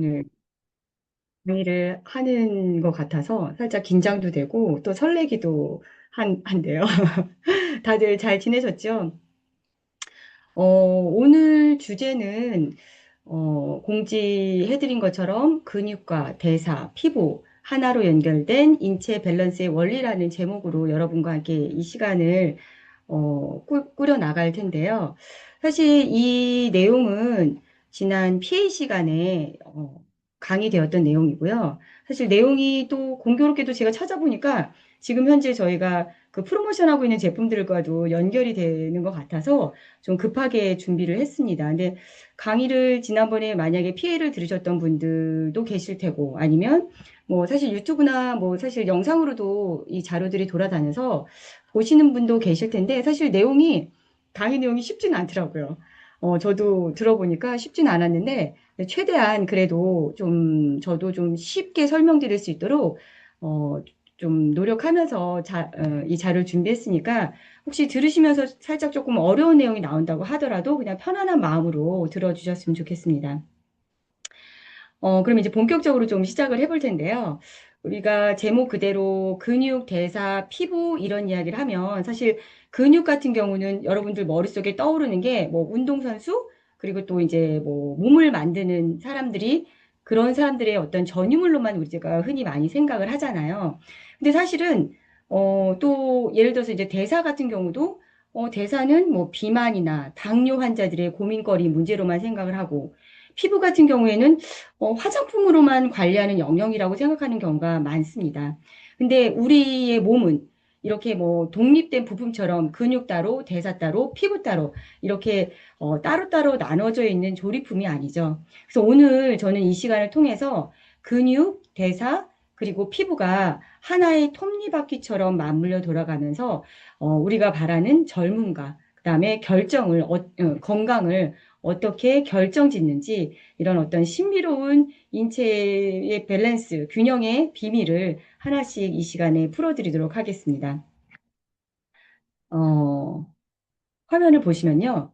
오늘 강의를 하는 것 같아서 살짝 긴장도 되고 또 설레기도 한데요. 다들 잘 지내셨죠? 오늘 주제는 공지해드린 것처럼 근육과 대사, 피부 하나로 연결된 인체 밸런스의 원리라는 제목으로 여러분과 함께 이 시간을 꾸려 나갈 텐데요. 사실 이 내용은 지난 PA 시간에 강의되었던 내용이고요. 사실 내용이 또 공교롭게도 제가 찾아보니까 지금 현재 저희가 그 프로모션하고 있는 제품들과도 연결이 되는 것 같아서 좀 급하게 준비를 했습니다. 근데 강의를 지난번에 만약에 피해를 들으셨던 분들도 계실 테고 아니면 뭐 사실 유튜브나 뭐 사실 영상으로도 이 자료들이 돌아다녀서 보시는 분도 계실 텐데 사실 내용이 강의 내용이 쉽지는 않더라고요. 저도 들어보니까 쉽지는 않았는데 최대한 그래도 좀 저도 좀 쉽게 설명드릴 수 있도록 어, 좀 노력하면서 이 자료를 준비했으니까 혹시 들으시면서 살짝 조금 어려운 내용이 나온다고 하더라도 그냥 편안한 마음으로 들어주셨으면 좋겠습니다. 그럼 이제 본격적으로 좀 시작을 해볼 텐데요. 우리가 제목 그대로 근육, 대사, 피부 이런 이야기를 하면 사실 근육 같은 경우는 여러분들 머릿속에 떠오르는 게 뭐 운동선수 그리고 또 이제 뭐 몸을 만드는 사람들이 그런 사람들의 어떤 전유물로만 우리가 흔히 많이 생각을 하잖아요. 근데 사실은 또 예를 들어서 이제 대사 같은 경우도 대사는 뭐 비만이나 당뇨 환자들의 고민거리 문제로만 생각을 하고 피부 같은 경우에는 화장품으로만 관리하는 영역이라고 생각하는 경우가 많습니다. 근데 우리의 몸은 이렇게 뭐 독립된 부품처럼 근육 따로, 대사 따로, 피부 따로 이렇게 따로따로 나눠져 있는 조리품이 아니죠. 그래서 오늘 저는 이 시간을 통해서 근육, 대사, 그리고 피부가 하나의 톱니바퀴처럼 맞물려 돌아가면서 우리가 바라는 젊음과 그다음에 건강을 어떻게 결정짓는지 이런 어떤 신비로운 인체의 밸런스, 균형의 비밀을 하나씩 이 시간에 풀어드리도록 하겠습니다. 어, 화면을 보시면요.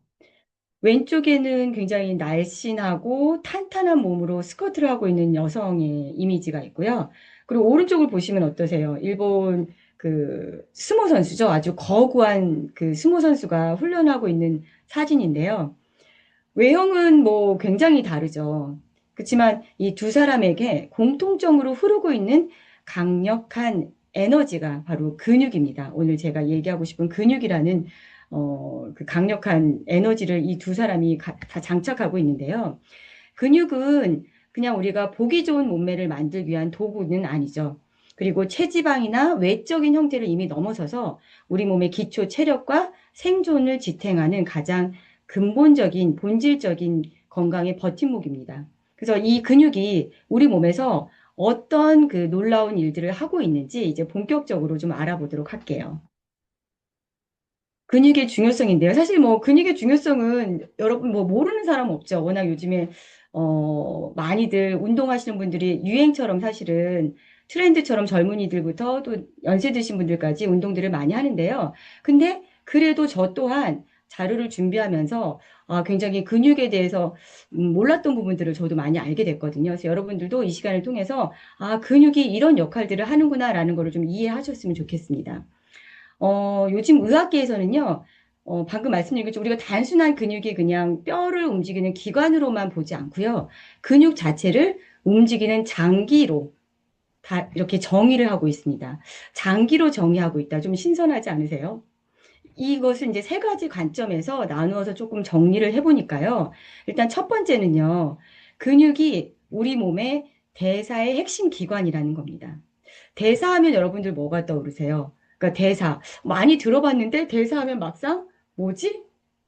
왼쪽에는 굉장히 날씬하고 탄탄한 몸으로 스쿼트를 하고 있는 여성의 이미지가 있고요. 그리고 오른쪽을 보시면 어떠세요? 일본 그 스모 선수죠. 아주 거구한 그 스모 선수가 훈련하고 있는 사진인데요. 외형은 뭐 굉장히 다르죠. 그렇지만 이 두 사람에게 공통적으로 흐르고 있는 강력한 에너지가 바로 근육입니다. 오늘 제가 얘기하고 싶은 근육이라는 그 강력한 에너지를 이 두 사람이 다 장착하고 있는데요. 근육은 그냥 우리가 보기 좋은 몸매를 만들기 위한 도구는 아니죠. 그리고 체지방이나 외적인 형태를 이미 넘어서서 우리 몸의 기초 체력과 생존을 지탱하는 가장 근본적인, 본질적인 건강의 버팀목입니다. 그래서 이 근육이 우리 몸에서 어떤 그 놀라운 일들을 하고 있는지 이제 본격적으로 좀 알아보도록 할게요. 근육의 중요성인데요. 사실 뭐 근육의 중요성은 여러분 뭐 모르는 사람 없죠. 워낙 요즘에 많이들 운동하시는 분들이 유행처럼 사실은 트렌드처럼 젊은이들부터 또 연세 드신 분들까지 운동들을 많이 하는데요. 근데 그래도 저 또한 자료를 준비하면서 굉장히 근육에 대해서 몰랐던 부분들을 저도 많이 알게 됐거든요. 그래서 여러분들도 이 시간을 통해서 근육이 이런 역할들을 하는구나라는 거를 좀 이해하셨으면 좋겠습니다. 요즘 의학계에서는요, 방금 말씀드린 것처럼 우리가 단순한 근육이 그냥 뼈를 움직이는 기관으로만 보지 않고요, 근육 자체를 움직이는 장기로 다 이렇게 정의를 하고 있습니다. 장기로 정의하고 있다. 좀 신선하지 않으세요? 이것을 이제 세 가지 관점에서 나누어서 조금 정리를 해보니까요. 일단 첫 번째는요, 근육이 우리 몸의 대사의 핵심 기관이라는 겁니다. 대사하면 여러분들 뭐가 떠오르세요? 그러니까 대사. 많이 들어봤는데 대사하면 막상 뭐지?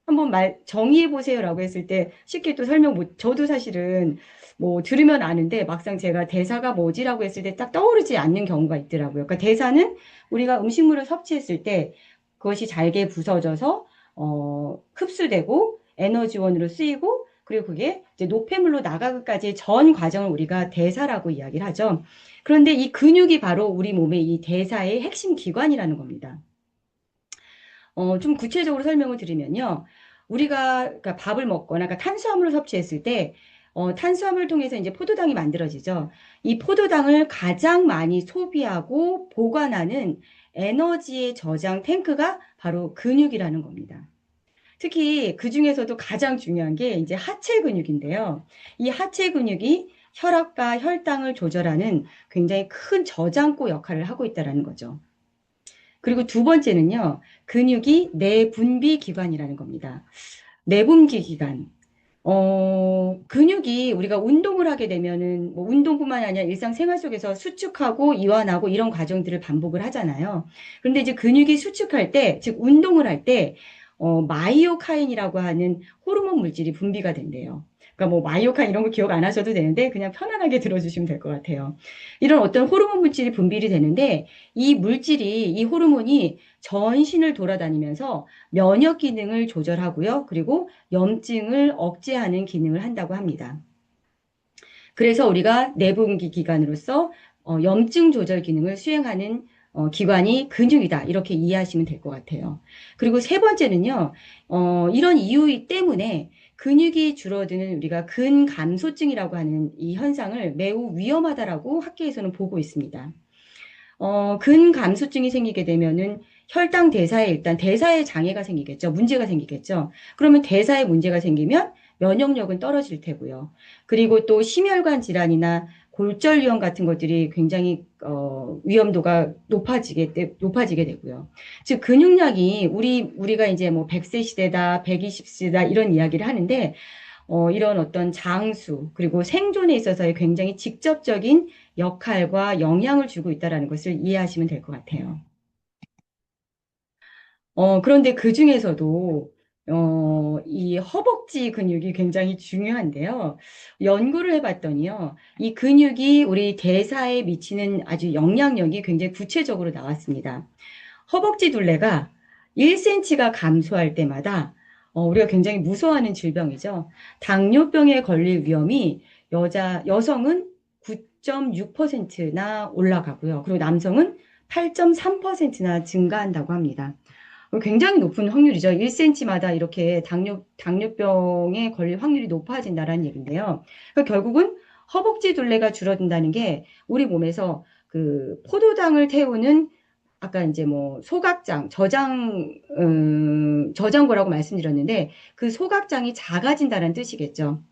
한번 정의해 보세요라고 했을 때 쉽게 또 설명 못, 저도 사실은 뭐 들으면 아는데 막상 제가 대사가 뭐지라고 했을 때 딱 떠오르지 않는 경우가 있더라고요. 그러니까 대사는 우리가 음식물을 섭취했을 때 그것이 잘게 부서져서 흡수되고 에너지원으로 쓰이고 그리고 그게 이제 노폐물로 나가기까지의 전 과정을 우리가 대사라고 이야기를 하죠. 그런데 이 근육이 바로 우리 몸의 이 대사의 핵심 기관이라는 겁니다. 좀 구체적으로 설명을 드리면요. 우리가 그러니까 밥을 먹거나 그러니까 탄수화물을 섭취했을 때 탄수화물을 통해서 이제 포도당이 만들어지죠. 이 포도당을 가장 많이 소비하고 보관하는 에너지의 저장 탱크가 바로 근육이라는 겁니다. 특히 그 중에서도 가장 중요한 게 이제 하체 근육인데요. 이 하체 근육이 혈압과 혈당을 조절하는 굉장히 큰 저장고 역할을 하고 있다는 거죠. 그리고 두 번째는요, 근육이 내분비 기관이라는 겁니다. 내분비 기관. 근육이 우리가 운동을 하게 되면은, 뭐 운동뿐만 아니라 일상생활 속에서 수축하고 이완하고 이런 과정들을 반복을 하잖아요. 그런데 이제 근육이 수축할 때, 즉 운동을 할 때, 마이오카인이라고 하는 호르몬 물질이 분비가 된대요. 그러니까 뭐 마이오카인 이런 거 기억 안 하셔도 되는데 그냥 편안하게 들어주시면 될 것 같아요. 이런 어떤 호르몬 물질이 분비를 되는데 이 물질이, 이 호르몬이 전신을 돌아다니면서 면역 기능을 조절하고요. 그리고 염증을 억제하는 기능을 한다고 합니다. 그래서 우리가 내분비 기관으로서 염증 조절 기능을 수행하는 기관이 근육이다. 이렇게 이해하시면 될 것 같아요. 그리고 세 번째는요, 이런 이유 때문에 근육이 줄어드는 우리가 근감소증이라고 하는 이 현상을 매우 위험하다라고 학계에서는 보고 있습니다. 근감소증이 생기게 되면은 혈당 대사에 일단 대사에 장애가 생기겠죠. 문제가 생기겠죠. 그러면 대사에 문제가 생기면 면역력은 떨어질 테고요. 그리고 또 심혈관 질환이나 골절위험 같은 것들이 굉장히 위험도가 높아지게 되고요. 즉 근육량이 우리가 이제 뭐 100세 시대다, 120세다 이런 이야기를 하는데 이런 어떤 장수 그리고 생존에 있어서의 굉장히 직접적인 역할과 영향을 주고 있다는 것을 이해하시면 될 것 같아요. 그런데 그 중에서도 이 허벅지 근육이 굉장히 중요한데요. 연구를 해봤더니요. 이 근육이 우리 대사에 미치는 아주 영향력이 굉장히 구체적으로 나왔습니다. 허벅지 둘레가 1cm가 감소할 때마다 우리가 굉장히 무서워하는 질병이죠. 당뇨병에 걸릴 위험이 여성은 9.6%나 올라가고요. 그리고 남성은 8.3%나 증가한다고 합니다. 굉장히 높은 확률이죠. 1cm마다 이렇게 당뇨병에 걸릴 확률이 높아진다는 얘기인데요. 그러니까 결국은 허벅지 둘레가 줄어든다는 게 우리 몸에서 그 포도당을 태우는 아까 이제 뭐 소각장, 저장고라고 말씀드렸는데 그 소각장이 작아진다는 뜻이겠죠.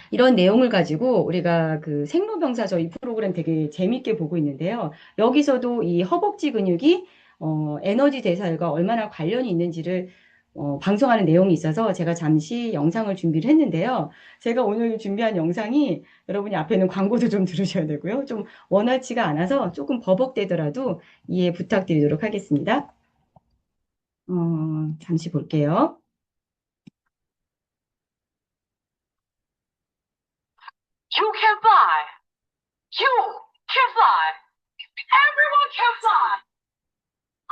이런 내용을 가지고 우리가 그 생로병사 저희 프로그램 되게 재밌게 보고 있는데요. 여기서도 이 허벅지 근육이 에너지 대사율과 얼마나 관련이 있는지를 방송하는 내용이 있어서 제가 잠시 영상을 준비를 했는데요. 제가 오늘 준비한 영상이 여러분이 앞에는 광고도 좀 들으셔야 되고요. 좀 원활치가 않아서 조금 버벅대더라도 이해 부탁드리도록 하겠습니다. 잠시 볼게요. You can fly. You can fly. Everyone can fly.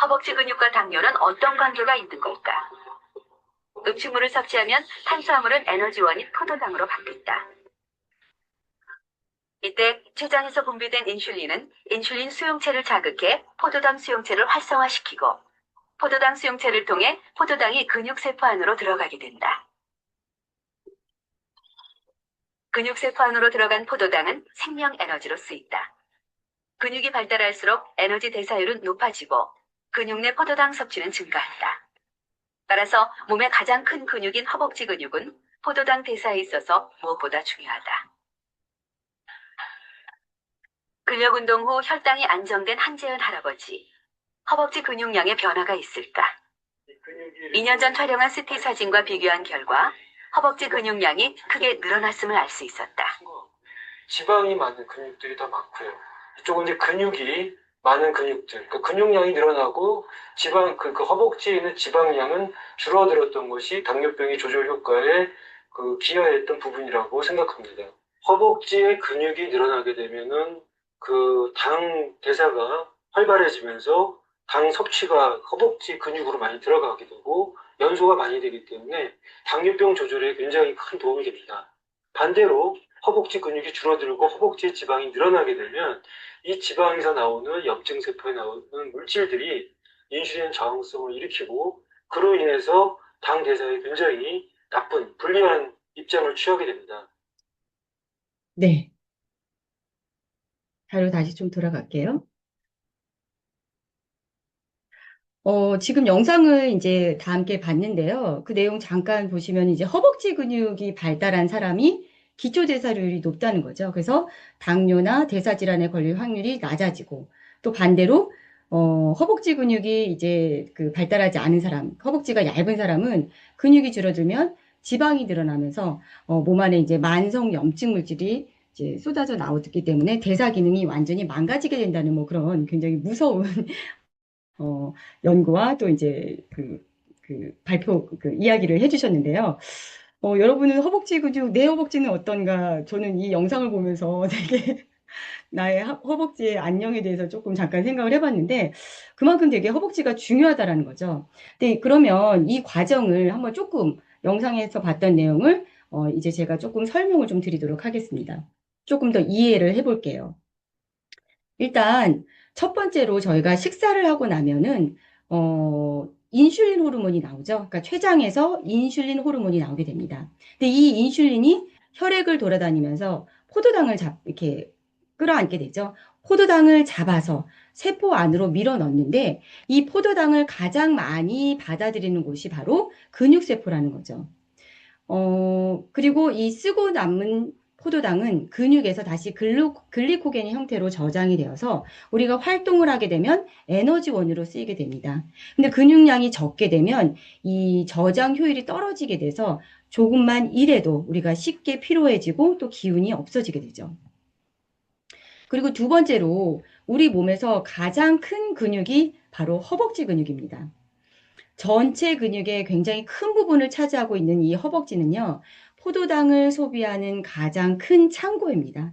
허벅지 근육과 당뇨는 어떤 관계가 있는 걸까? 음식물을 섭취하면 탄수화물은 에너지원인 포도당으로 바뀐다. 이때 췌장에서 분비된 인슐린은 인슐린 수용체를 자극해 포도당 수용체를 활성화시키고 포도당 수용체를 통해 포도당이 근육세포 안으로 들어가게 된다. 근육세포 안으로 들어간 포도당은 생명 에너지로 쓰인다. 근육이 발달할수록 에너지 대사율은 높아지고 근육 내 포도당 섭취는 증가한다. 따라서 몸의 가장 큰 근육인 허벅지 근육은 포도당 대사에 있어서 무엇보다 중요하다. 근력 운동 후 혈당이 안정된 한재현 할아버지. 허벅지 근육량의 변화가 있을까? 2년 전 촬영한 CT 사진과 비교한 결과 허벅지 근육량이 크게 늘어났음을 알 수 있었다. 지방이 많은 근육들이 더 많고요. 이쪽은 이제 근육이 많은 근육들, 그 근육량이 늘어나고 그 허벅지에 있는 지방량은 줄어들었던 것이 당뇨병의 조절 효과에 기여했던 부분이라고 생각합니다. 허벅지의 근육이 늘어나게 되면은 그 당 대사가 활발해지면서 당 섭취가 허벅지 근육으로 많이 들어가게 되고 연소가 많이 되기 때문에 당뇨병 조절에 굉장히 큰 도움이 됩니다. 반대로 허벅지 근육이 줄어들고 허벅지의 지방이 늘어나게 되면 이 지방에서 나오는 염증세포에 나오는 물질들이 인슐린 저항성을 일으키고 그로 인해서 당 대사에 굉장히 나쁜 불리한 입장을 취하게 됩니다. 네. 자료 다시 좀 돌아갈게요. 지금 영상을 이제 다 함께 봤는데요. 그 내용 잠깐 보시면 이제 허벅지 근육이 발달한 사람이 기초대사율이 높다는 거죠. 그래서 당뇨나 대사질환에 걸릴 확률이 낮아지고 또 반대로 허벅지 근육이 이제 그 발달하지 않은 사람, 허벅지가 얇은 사람은 근육이 줄어들면 지방이 늘어나면서 몸 안에 이제 만성 염증 물질이 이제 쏟아져 나오기 때문에 대사 기능이 완전히 망가지게 된다는 뭐 그런 굉장히 무서운 어, 연구와 또 이제 발표, 이야기를 해주셨는데요. 여러분은 허벅지 근육, 내 허벅지는 어떤가? 저는 이 영상을 보면서 되게 나의 허벅지의 안녕에 대해서 조금 잠깐 생각을 해봤는데, 그만큼 되게 허벅지가 중요하다라는 거죠. 근데 그러면 이 과정을 한번 조금 영상에서 봤던 내용을 이제 제가 조금 설명을 좀 드리도록 하겠습니다. 조금 더 이해를 해볼게요. 일단 첫 번째로 저희가 식사를 하고 나면은 인슐린 호르몬이 나오죠. 그러니까 췌장에서 인슐린 호르몬이 나오게 됩니다. 근데 이 인슐린이 혈액을 돌아다니면서 포도당을 이렇게 끌어안게 되죠. 포도당을 잡아서 세포 안으로 밀어 넣는데 이 포도당을 가장 많이 받아들이는 곳이 바로 근육세포라는 거죠. 그리고 이 쓰고 남은 포도당은 근육에서 다시 글리코겐의 형태로 저장이 되어서 우리가 활동을 하게 되면 에너지원으로 쓰이게 됩니다. 근데 근육량이 적게 되면 이 저장 효율이 떨어지게 돼서 조금만 일해도 우리가 쉽게 피로해지고 또 기운이 없어지게 되죠. 그리고 두 번째로 우리 몸에서 가장 큰 근육이 바로 허벅지 근육입니다. 전체 근육의 굉장히 큰 부분을 차지하고 있는 이 허벅지는요, 포도당을 소비하는 가장 큰 창고입니다.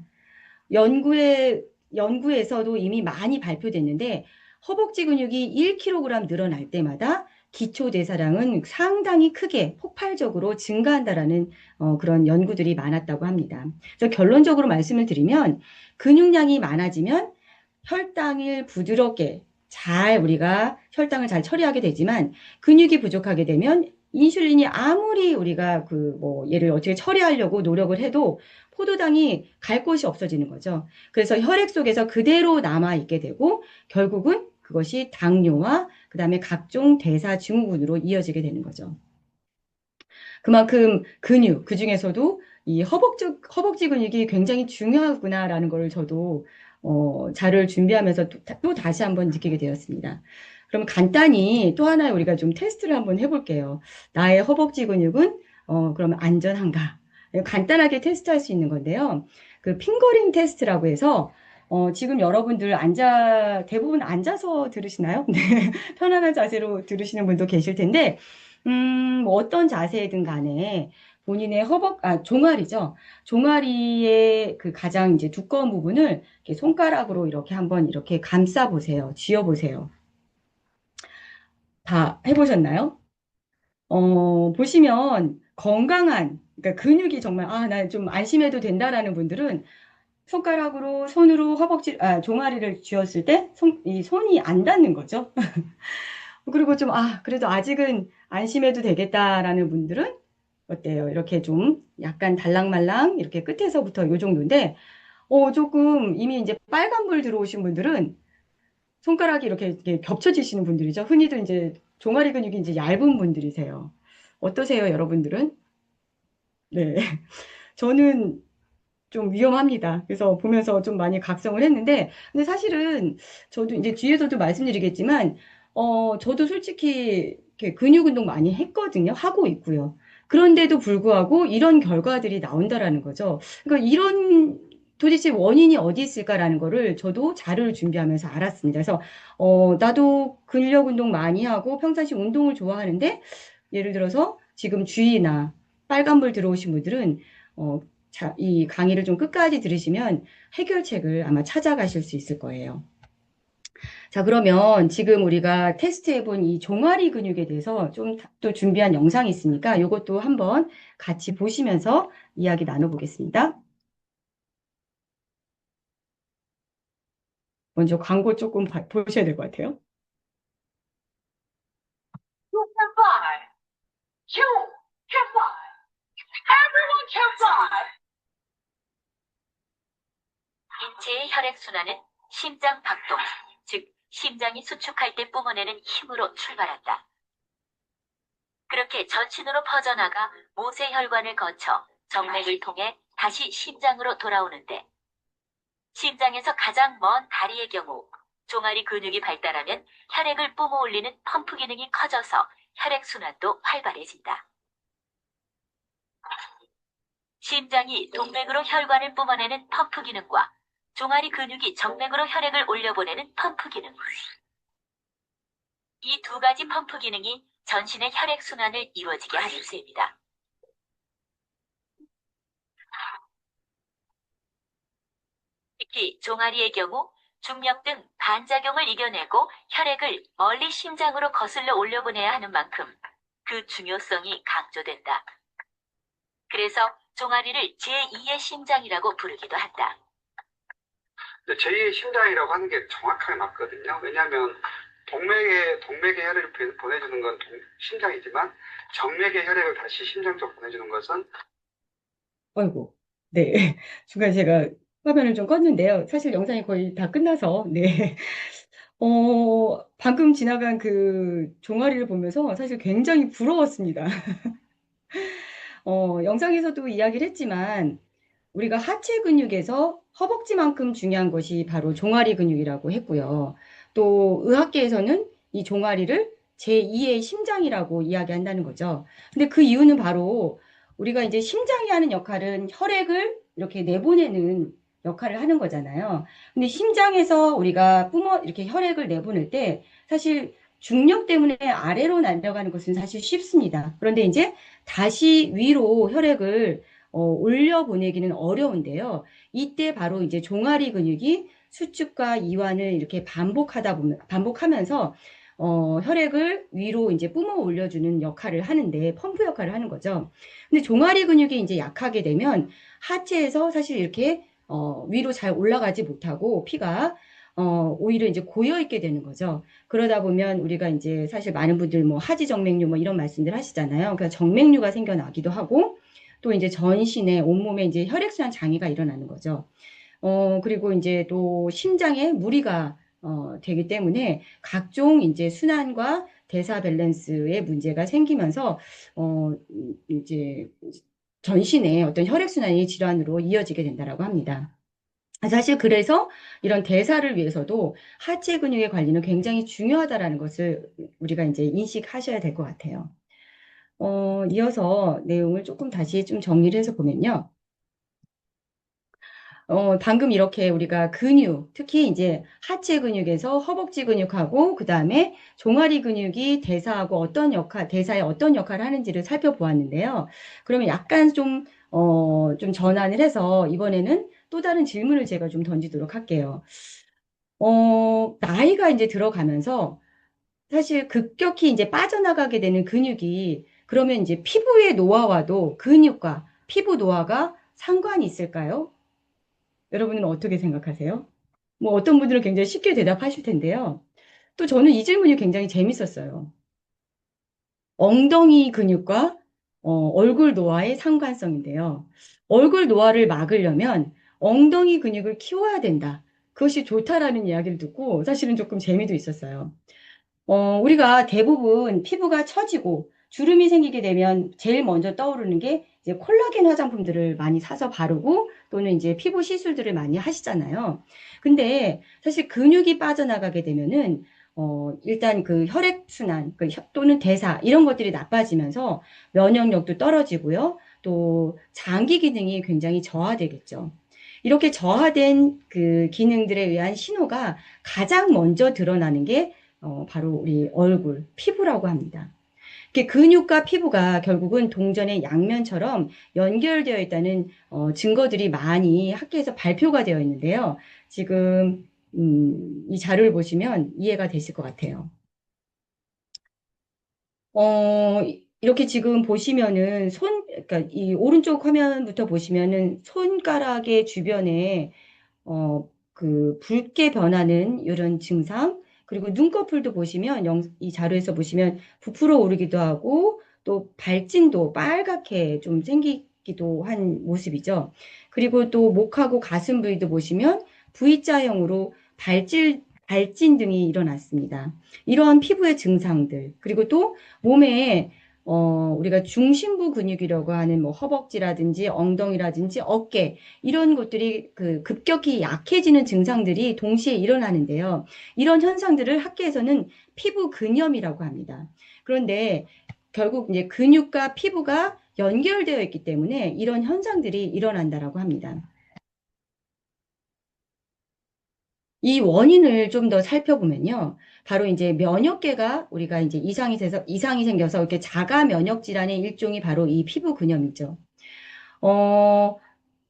연구에서도 이미 많이 발표됐는데, 허벅지 근육이 1kg 늘어날 때마다 기초 대사량은 상당히 크게 폭발적으로 증가한다라는 그런 연구들이 많았다고 합니다. 그래서 결론적으로 말씀을 드리면 근육량이 많아지면 혈당을 부드럽게 잘 우리가 혈당을 잘 처리하게 되지만 근육이 부족하게 되면 인슐린이 아무리 우리가 뭐 얘를 어떻게 처리하려고 노력을 해도 포도당이 갈 곳이 없어지는 거죠. 그래서 혈액 속에서 그대로 남아 있게 되고 결국은 그것이 당뇨와 그다음에 각종 대사 증후군으로 이어지게 되는 거죠. 그만큼 근육, 그중에서도 이 허벅지 근육이 굉장히 중요하구나라는 걸 저도 자료를 준비하면서 또 다시 한번 느끼게 되었습니다. 그럼 간단히 또 하나 우리가 좀 테스트를 한번 해볼게요. 나의 허벅지 근육은 그러면 안전한가? 간단하게 테스트할 수 있는 건데요. 그 핑거링 테스트라고 해서 지금 여러분들 대부분 앉아서 들으시나요? 네, 편안한 자세로 들으시는 분도 계실 텐데 뭐 어떤 자세든 간에 본인의 종아리죠. 종아리의 그 가장 이제 두꺼운 부분을 이렇게 손가락으로 이렇게 한번 이렇게 감싸 보세요. 쥐어 보세요. 다 해보셨나요? 보시면 건강한, 그러니까 근육이 정말, 나 좀 안심해도 된다라는 분들은 손으로 종아리를 쥐었을 때 이 손이 안 닿는 거죠. 그리고 좀, 그래도 아직은 안심해도 되겠다라는 분들은 어때요? 이렇게 좀 약간 달랑말랑 이렇게 끝에서부터 요 정도인데, 조금 이미 이제 빨간불 들어오신 분들은 손가락이 이렇게 겹쳐지시는 분들이죠. 흔히들 이제 종아리 근육이 이제 얇은 분들이세요. 어떠세요, 여러분들은? 네. 저는 좀 위험합니다. 그래서 보면서 좀 많이 각성을 했는데, 근데 사실은 저도 이제 뒤에서도 말씀드리겠지만, 저도 솔직히 이렇게 근육 운동 많이 했거든요. 하고 있고요. 그런데도 불구하고 이런 결과들이 나온다라는 거죠. 그러니까 도대체 원인이 어디 있을까라는 거를 저도 자료를 준비하면서 알았습니다. 그래서, 나도 근력 운동 많이 하고 평상시 운동을 좋아하는데, 예를 들어서 지금 주위나 빨간불 들어오신 분들은, 어, 이 강의를 좀 끝까지 들으시면 해결책을 아마 찾아가실 수 있을 거예요. 자, 그러면 지금 우리가 테스트해본 이 종아리 근육에 대해서 좀 또 준비한 영상이 있으니까 이것도 한번 같이 보시면서 이야기 나눠보겠습니다. 먼저 광고 조금 보셔야 될 것 같아요. You can fly. You can fly. Everyone can fly. 인체의 혈액순환은 심장 박동, 즉 심장이 수축할 때 뿜어내는 힘으로 출발한다. 그렇게 전신으로 퍼져나가 모세혈관을 거쳐 정맥을 통해 다시 심장으로 돌아오는데, 심장에서 가장 먼 다리의 경우 종아리 근육이 발달하면 혈액을 뿜어올리는 펌프 기능이 커져서 혈액순환도 활발해진다. 심장이 동맥으로 혈관을 뿜어내는 펌프 기능과 종아리 근육이 정맥으로 혈액을 올려보내는 펌프 기능. 이 두 가지 펌프 기능이 전신의 혈액순환을 이루어지게 하는 셈이다. 특히 종아리의 경우 중력 등 반작용을 이겨내고 혈액을 멀리 심장으로 거슬러 올려보내야 하는 만큼 그 중요성이 강조된다. 그래서 종아리를 제2의 심장이라고 부르기도 한다. 제2의 심장이라고 하는 게 정확하게 맞거든요. 왜냐하면 동맥의 혈액을 보내주는 건 심장이지만 정맥의 혈액을 다시 심장 쪽 보내주는 것은 아이고, 네. 중간에 제가 화면을 좀 껐는데요. 사실 영상이 거의 다 끝나서, 네. 방금 지나간 그 종아리를 보면서 사실 굉장히 부러웠습니다. 영상에서도 이야기를 했지만, 우리가 하체 근육에서 허벅지만큼 중요한 것이 바로 종아리 근육이라고 했고요. 또 의학계에서는 이 종아리를 제2의 심장이라고 이야기한다는 거죠. 근데 그 이유는 바로 우리가 이제 심장이 하는 역할은 혈액을 이렇게 내보내는 역할을 하는 거잖아요. 근데 심장에서 우리가 이렇게 혈액을 내보낼 때 사실 중력 때문에 아래로 날려가는 것은 사실 쉽습니다. 그런데 이제 다시 위로 혈액을 올려 보내기는 어려운데요. 이때 바로 이제 종아리 근육이 수축과 이완을 이렇게 반복하면서 혈액을 위로 이제 뿜어 올려주는 역할을 하는데, 펌프 역할을 하는 거죠. 근데 종아리 근육이 이제 약하게 되면 하체에서 사실 이렇게 위로 잘 올라가지 못하고 피가 오히려 이제 고여 있게 되는 거죠. 그러다 보면 우리가 이제 사실 많은 분들 뭐 하지정맥류 뭐 이런 말씀들 하시잖아요. 그러니까 정맥류가 생겨나기도 하고, 또 이제 전신에 온몸에 이제 혈액순환 장애가 일어나는 거죠. 그리고 이제 또 심장에 무리가 되기 때문에 각종 이제 순환과 대사 밸런스에 문제가 생기면서 이제 전신에 어떤 혈액순환이 질환으로 이어지게 된다라고 합니다. 사실 그래서 이런 대사를 위해서도 하체 근육의 관리는 굉장히 중요하다라는 것을 우리가 이제 인식하셔야 될 것 같아요. 이어서 내용을 조금 다시 좀 정리를 해서 보면요. 방금 이렇게 우리가 근육, 특히 이제 하체 근육에서 허벅지 근육하고 그 다음에 종아리 근육이 대사에 어떤 역할을 하는지를 살펴보았는데요. 그러면 약간 좀 전환을 해서 이번에는 또 다른 질문을 제가 좀 던지도록 할게요. 나이가 이제 들어가면서 사실 급격히 이제 빠져나가게 되는 근육이 그러면 이제 피부의 노화와도 근육과 피부 노화가 상관이 있을까요? 여러분은 어떻게 생각하세요? 뭐 어떤 분들은 굉장히 쉽게 대답하실 텐데요. 또 저는 이 질문이 굉장히 재밌었어요. 엉덩이 근육과 얼굴 노화의 상관성인데요. 얼굴 노화를 막으려면 엉덩이 근육을 키워야 된다. 그것이 좋다라는 이야기를 듣고 사실은 조금 재미도 있었어요. 우리가 대부분 피부가 처지고 주름이 생기게 되면 제일 먼저 떠오르는 게 이제 콜라겐 화장품들을 많이 사서 바르고 또는 이제 피부 시술들을 많이 하시잖아요. 근데 사실 근육이 빠져나가게 되면은 일단 그 혈액순환 또는 대사 이런 것들이 나빠지면서 면역력도 떨어지고요. 또 장기 기능이 굉장히 저하되겠죠. 이렇게 저하된 그 기능들에 의한 신호가 가장 먼저 드러나는 게 바로 우리 얼굴, 피부라고 합니다. 이렇게 근육과 피부가 결국은 동전의 양면처럼 연결되어 있다는 증거들이 많이 학계에서 발표가 되어 있는데요. 지금 이 자료를 보시면 이해가 되실 것 같아요. 이렇게 지금 보시면은 그러니까 이 오른쪽 화면부터 보시면은 손가락의 주변에 그 붉게 변하는 이런 증상, 그리고 눈꺼풀도 보시면 이 자료에서 보시면 부풀어 오르기도 하고 또 발진도 빨갛게 좀 생기기도 한 모습이죠. 그리고 또 목하고 가슴 부위도 보시면 V자형으로 발진 등이 일어났습니다. 이런 피부의 증상들, 그리고 또 몸에 우리가 중심부 근육이라고 하는 뭐 허벅지라든지 엉덩이라든지 어깨 이런 것들이 그 급격히 약해지는 증상들이 동시에 일어나는데요. 이런 현상들을 학계에서는 피부 근염이라고 합니다. 그런데 결국 이제 근육과 피부가 연결되어 있기 때문에 이런 현상들이 일어난다라고 합니다. 이 원인을 좀 더 살펴보면요. 바로 이제 면역계가 우리가 이제 이상이 생겨서 이렇게 자가 면역 질환의 일종이 바로 이 피부 근염이죠. 어,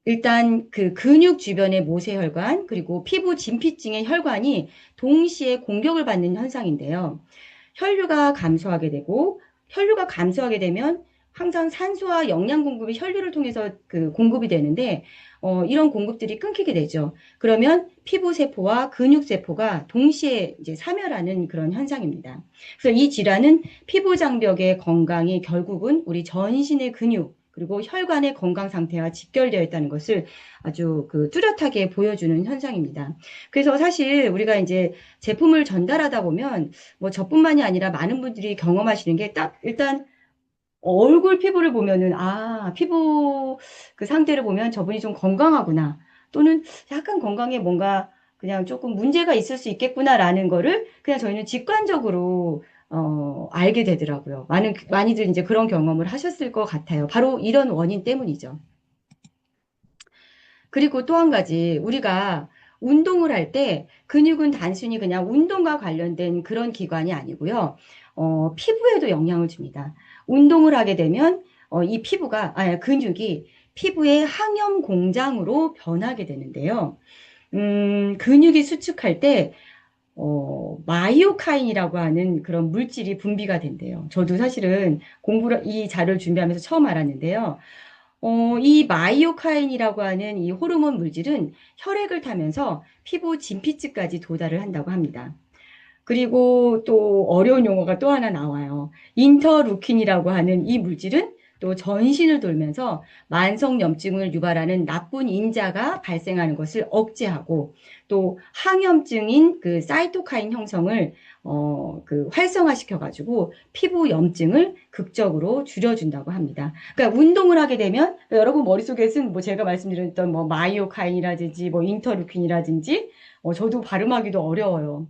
일단 그 근육 주변의 모세혈관 그리고 피부 진피층의 혈관이 동시에 공격을 받는 현상인데요. 혈류가 감소하게 되면 항상 산소와 영양 공급이 혈류를 통해서 그 공급이 되는데 이런 공급들이 끊기게 되죠. 그러면 피부 세포와 근육 세포가 동시에 이제 사멸하는 그런 현상입니다. 그래서 이 질환은 피부 장벽의 건강이 결국은 우리 전신의 근육 그리고 혈관의 건강 상태와 직결되어 있다는 것을 아주 그 뚜렷하게 보여주는 현상입니다. 그래서 사실 우리가 이제 제품을 전달하다 보면 뭐 저뿐만이 아니라 많은 분들이 경험하시는 게 딱 일단 얼굴 피부를 보면은 피부 그 상태를 보면 저분이 좀 건강하구나 또는 약간 건강에 뭔가 그냥 조금 문제가 있을 수 있겠구나라는 거를 그냥 저희는 직관적으로 알게 되더라고요. 많이들 이제 그런 경험을 하셨을 것 같아요. 바로 이런 원인 때문이죠. 그리고 또 한 가지, 우리가 운동을 할 때 근육은 단순히 그냥 운동과 관련된 그런 기관이 아니고요. 피부에도 영향을 줍니다. 운동을 하게 되면 근육이 피부의 항염 공장으로 변하게 되는데요. 근육이 수축할 때 마이오카인이라고 하는 그런 물질이 분비가 된대요. 저도 사실은 이 자료를 준비하면서 처음 알았는데요. 이 마이오카인이라고 하는 이 호르몬 물질은 혈액을 타면서 피부 진피층까지 도달을 한다고 합니다. 그리고 또 어려운 용어가 또 하나 나와요. 인터루킨이라고 하는 이 물질은 또 전신을 돌면서 만성 염증을 유발하는 나쁜 인자가 발생하는 것을 억제하고 또 항염증인 그 사이토카인 형성을 활성화시켜 가지고 피부 염증을 극적으로 줄여준다고 합니다. 그러니까 운동을 하게 되면 여러분 머릿속에 쓴 뭐 제가 말씀드렸던 뭐 마이오카인이라든지 뭐 인터루킨이라든지 저도 발음하기도 어려워요.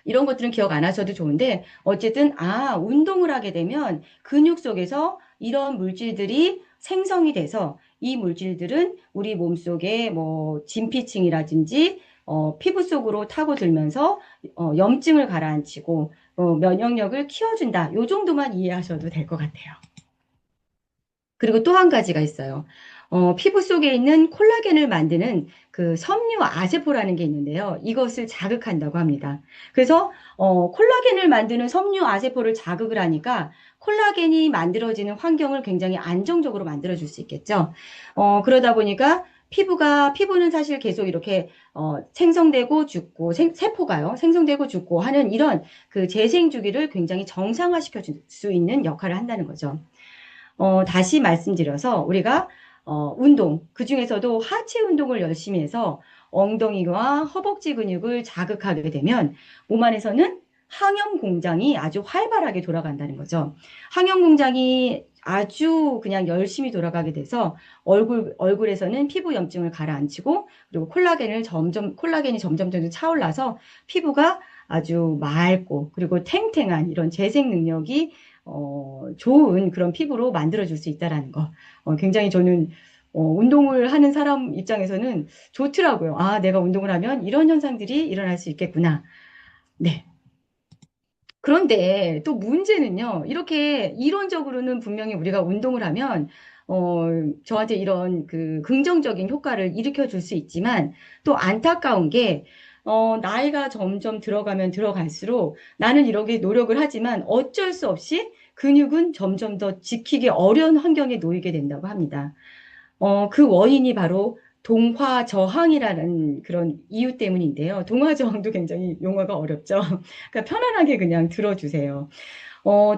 이런 것들은 기억 안 하셔도 좋은데 어쨌든 운동을 하게 되면 근육 속에서 이런 물질들이 생성이 돼서 이 물질들은 우리 몸속에 뭐 진피층이라든지 피부 속으로 타고들면서 염증을 가라앉히고 면역력을 키워준다. 요 정도만 이해하셔도 될 것 같아요. 그리고 또 한 가지가 있어요. 피부 속에 있는 콜라겐을 만드는 그 섬유 아세포라는 게 있는데요. 이것을 자극한다고 합니다. 그래서 콜라겐을 만드는 섬유 아세포를 자극을 하니까 콜라겐이 만들어지는 환경을 굉장히 안정적으로 만들어줄 수 있겠죠. 그러다 보니까 피부는 사실 계속 이렇게 생성되고 죽고 세포가요. 생성되고 죽고 하는 이런 그 재생 주기를 굉장히 정상화시켜 줄 수 있는 역할을 한다는 거죠. 다시 말씀드려서 우리가 운동, 그 중에서도 하체 운동을 열심히 해서 엉덩이와 허벅지 근육을 자극하게 되면 몸 안에서는 항염 공장이 아주 활발하게 돌아간다는 거죠. 항염 공장이 아주 그냥 열심히 돌아가게 돼서 얼굴에서는 피부 염증을 가라앉히고 그리고 콜라겐이 점점 차올라서 피부가 아주 맑고 그리고 탱탱한 이런 재생 능력이 좋은 그런 피부로 만들어줄 수 있다라는 거. 굉장히 저는 운동을 하는 사람 입장에서는 좋더라고요. 내가 운동을 하면 이런 현상들이 일어날 수 있겠구나. 네. 그런데 또 문제는요, 이렇게 이론적으로는 분명히 우리가 운동을 하면, 저한테 이런 그 긍정적인 효과를 일으켜 줄 수 있지만, 또 안타까운 게, 나이가 점점 들어가면 들어갈수록 나는 이렇게 노력을 하지만 어쩔 수 없이 근육은 점점 더 지키기 어려운 환경에 놓이게 된다고 합니다. 그 원인이 바로 동화저항이라는 그런 이유 때문인데요. 동화저항도 굉장히 용어가 어렵죠. 그러니까 편안하게 그냥 들어주세요.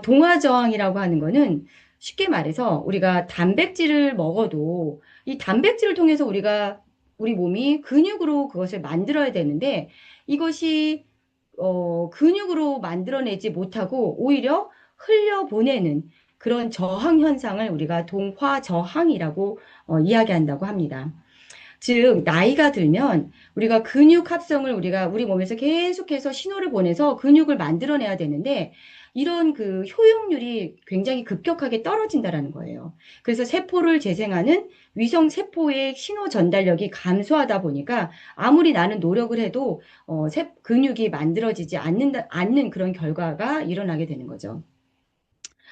동화저항이라고 하는 거는 쉽게 말해서 우리가 단백질을 먹어도 이 단백질을 통해서 우리가 우리 몸이 근육으로 그것을 만들어야 되는데 이것이 근육으로 만들어내지 못하고 오히려 흘려보내는 그런 저항 현상을 우리가 동화저항이라고 이야기한다고 합니다. 즉, 나이가 들면 우리가 근육 합성을 우리 몸에서 계속해서 신호를 보내서 근육을 만들어내야 되는데 이런 그 효용률이 굉장히 급격하게 떨어진다라는 거예요. 그래서 세포를 재생하는 위성 세포의 신호 전달력이 감소하다 보니까 아무리 나는 노력을 해도 근육이 만들어지지 않는 그런 결과가 일어나게 되는 거죠.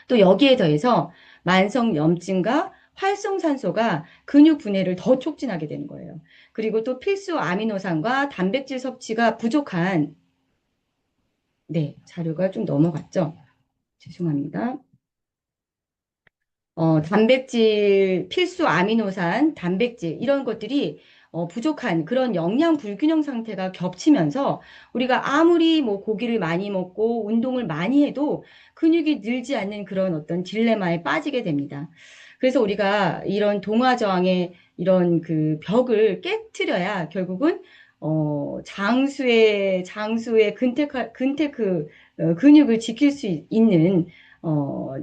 또 여기에 더해서 만성 염증과 활성산소가 근육 분해를 더 촉진하게 되는 거예요. 그리고 또 필수 아미노산과 단백질 섭취가 부족한, 네, 자료가 좀 넘어갔죠? 죄송합니다. 단백질, 필수 아미노산, 단백질, 이런 것들이 부족한 그런 영양 불균형 상태가 겹치면서 우리가 아무리 뭐 고기를 많이 먹고 운동을 많이 해도 근육이 늘지 않는 그런 어떤 딜레마에 빠지게 됩니다. 그래서 우리가 이런 동화저항의 이런 그 벽을 깨트려야 결국은 장수의 근육을 지킬 수 있는 어,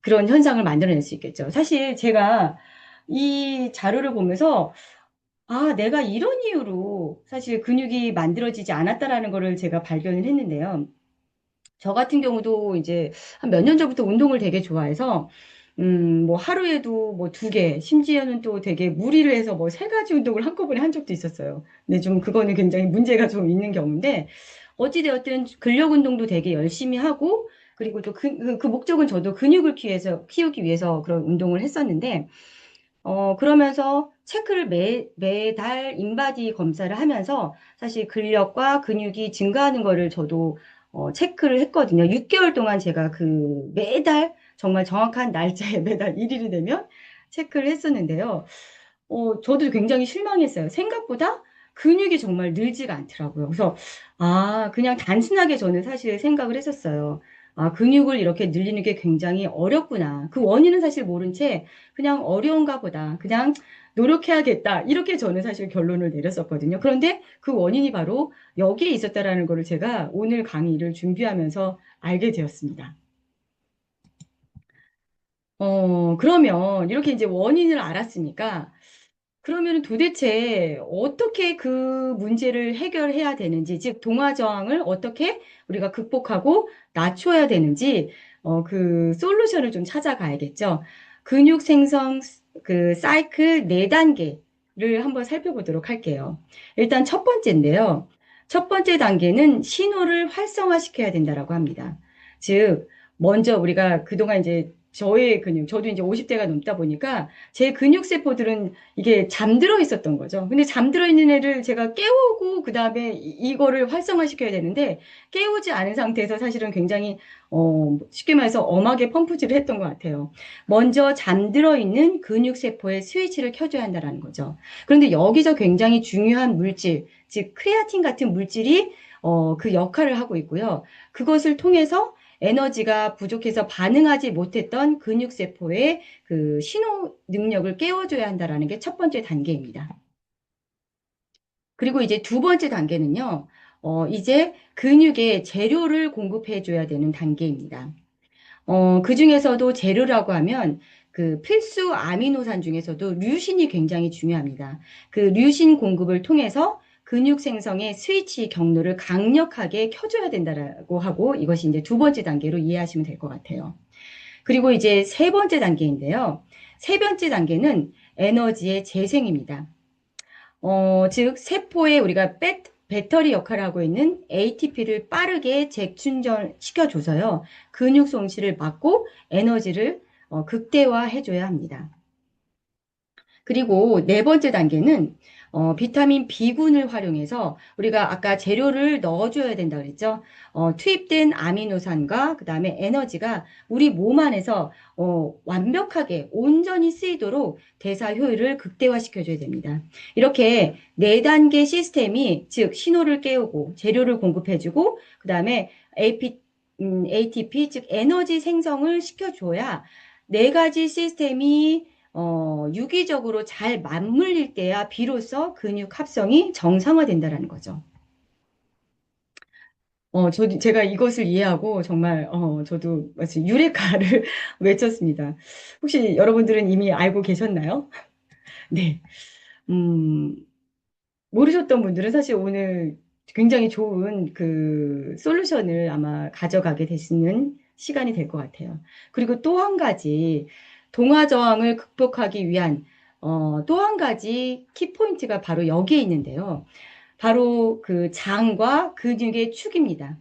그런 현상을 만들어낼 수 있겠죠. 사실 제가 이 자료를 보면서 아, 내가 이런 이유로 사실 근육이 만들어지지 않았다라는 거를 제가 발견을 했는데요. 저 같은 경우도 이제 한 몇 년 전부터 운동을 되게 좋아해서 뭐 하루에도 뭐 2개, 심지어는 또 되게 무리를 해서 뭐 3가지 운동을 한꺼번에 한 적도 있었어요. 근데 좀 그거는 굉장히 문제가 좀 있는 경우인데 어찌되었든 근력 운동도 되게 열심히 하고 그리고 또 그 목적은 저도 근육을 키우기 위해서 그런 운동을 했었는데 그러면서 체크를 매달 인바디 검사를 하면서 사실 근력과 근육이 증가하는 거를 저도 체크를 했거든요. 6개월 동안 제가 그 매달 정말 정확한 날짜에 매달 1일이 되면 체크를 했었는데요. 저도 굉장히 실망했어요. 생각보다 근육이 정말 늘지가 않더라고요. 그래서, 아, 그냥 단순하게 저는 사실 생각을 했었어요. 아, 근육을 이렇게 늘리는 게 굉장히 어렵구나. 그 원인은 사실 모른 채 그냥 어려운가 보다. 그냥 노력해야겠다. 이렇게 저는 사실 결론을 내렸었거든요. 그런데 그 원인이 바로 여기에 있었다라는 거를 제가 오늘 강의를 준비하면서 알게 되었습니다. 그러면 이렇게 이제 원인을 알았으니까 그러면 도대체 어떻게 그 문제를 해결해야 되는지, 즉, 동화저항을 어떻게 우리가 극복하고 낮춰야 되는지, 그 솔루션을 좀 찾아가야겠죠. 근육 생성 그 사이클 4단계를 한번 살펴보도록 할게요. 일단 첫 번째인데요. 첫 번째 단계는 신호를 활성화시켜야 된다라고 합니다. 즉, 먼저 우리가 그동안 이제 저의 근육, 저도 이제 50대가 넘다 보니까 제 근육세포들은 이게 잠들어 있었던 거죠. 근데 잠들어 있는 애를 제가 깨우고 그다음에 이거를 활성화시켜야 되는데 깨우지 않은 상태에서 사실은 굉장히 쉽게 말해서 엄하게 펌프질을 했던 것 같아요. 먼저 잠들어 있는 근육세포의 스위치를 켜줘야 한다는 거죠. 그런데 여기서 굉장히 중요한 물질, 즉 크레아틴 같은 물질이 그 역할을 하고 있고요. 그것을 통해서 에너지가 부족해서 반응하지 못했던 근육세포의 그 신호 능력을 깨워줘야 한다라는 게 첫 번째 단계입니다. 그리고 이제 두 번째 단계는요, 이제 근육에 재료를 공급해줘야 되는 단계입니다. 그 중에서도 재료라고 하면 그 필수 아미노산 중에서도 류신이 굉장히 중요합니다. 그 류신 공급을 통해서 근육 생성의 스위치 경로를 강력하게 켜줘야 된다라고 하고 이것이 이제 두 번째 단계로 이해하시면 될 것 같아요. 그리고 이제 세 번째 단계인데요. 세 번째 단계는 에너지의 재생입니다. 즉 세포에 우리가 배터리 역할을 하고 있는 ATP를 빠르게 재충전시켜줘서요. 근육 손실을 막고 에너지를 극대화해줘야 합니다. 그리고 네 번째 단계는 비타민 B군을 활용해서 우리가 아까 재료를 넣어줘야 된다 그랬죠. 투입된 아미노산과 그 다음에 에너지가 우리 몸 안에서 완벽하게 온전히 쓰이도록 대사 효율을 극대화시켜줘야 됩니다. 이렇게 네 단계 시스템이 즉 신호를 깨우고 재료를 공급해주고 그 다음에 ATP 즉 에너지 생성을 시켜줘야 네 가지 시스템이 유기적으로 잘 맞물릴 때야 비로소 근육 합성이 정상화된다라는 거죠. 제가 이것을 이해하고 정말, 저도 마치 유레카를 외쳤습니다. 혹시 여러분들은 이미 알고 계셨나요? 네. 음, 모르셨던 분들은 사실 오늘 굉장히 좋은 그 솔루션을 아마 가져가게 되시는 시간이 될 것 같아요. 그리고 또 한 가지, 동화 저항을 극복하기 위한, 또 한 가지 키포인트가 바로 여기에 있는데요. 바로 그 장과 근육의 축입니다.